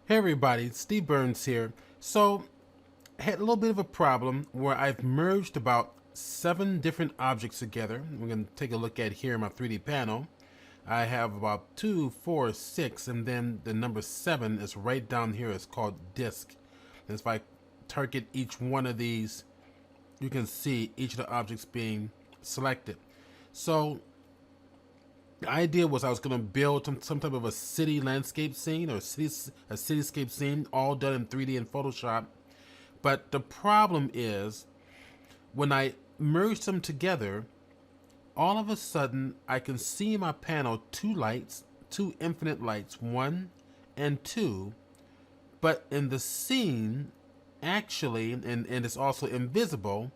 Hey everybody, Steve Burns here. So, I had a little bit of a problem where I've merged about 7 different objects together. We're going to take a look at here in my 3D panel. I have about 2, 4, 6, and then the number 7 is right down here. It's called disk. And if I target each one of these, you can see each of the objects being selected. So, the idea was I was going to build some type of a city landscape scene or a cityscape scene, all done in 3D in Photoshop. But the problem is when I merge them together, all of a sudden I can see in my panel two lights, two infinite lights, 1 and 2. But in the scene, actually, and it's also invisible,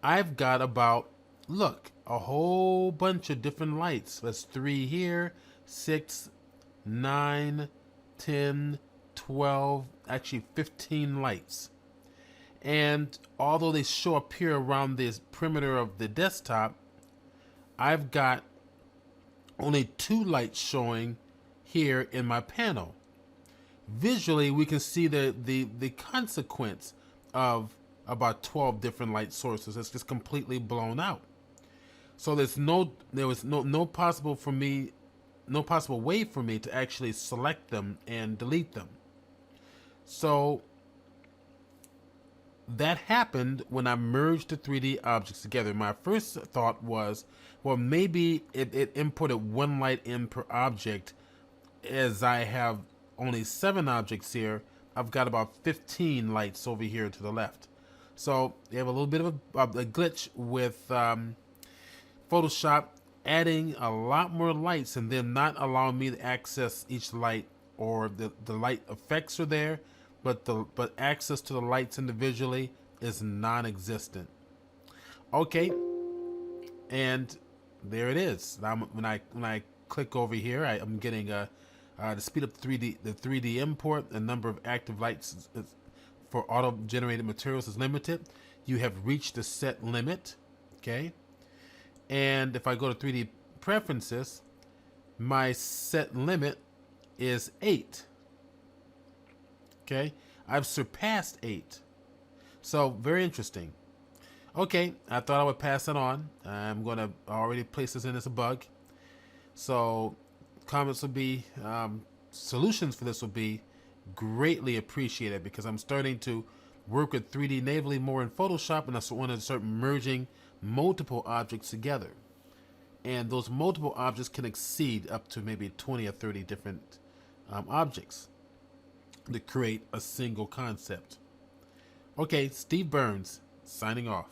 I've got about, look, a whole bunch of different lights. That's 3 here, 6, 9, 10, 12, actually 15 lights. And although they show up here around this perimeter of the desktop, I've got only 2 lights showing here in my panel. Visually, we can see the consequence of about 12 different light sources. It's just completely blown out. So there was no possible way for me to actually select them and delete them. So that happened when I merged the 3D objects together. My first thought was, well, maybe it imported 1 light in per object. As I have only 7 objects here, I've got about 15 lights over here to the left. So you have a little bit of a glitch with Photoshop adding a lot more lights and then not allowing me to access each light, or the light effects are there, but access to the lights individually is non-existent. Okay, and there it is. When I click over here, I'm getting to speed up the 3D import. The number of active lights for auto-generated materials is limited. You have reached the set limit. Okay. And if I go to 3D preferences, my set limit is 8. Okay, I've surpassed 8. So very interesting. Okay, I thought I would pass it on. I'm going to already place this in as a bug. So comments would be, solutions for this would be greatly appreciated, because I'm starting to work with 3D natively more in Photoshop, and I want to start merging multiple objects together. And those multiple objects can exceed up to maybe 20 or 30 different objects to create a single concept. Okay, Steve Burns signing off.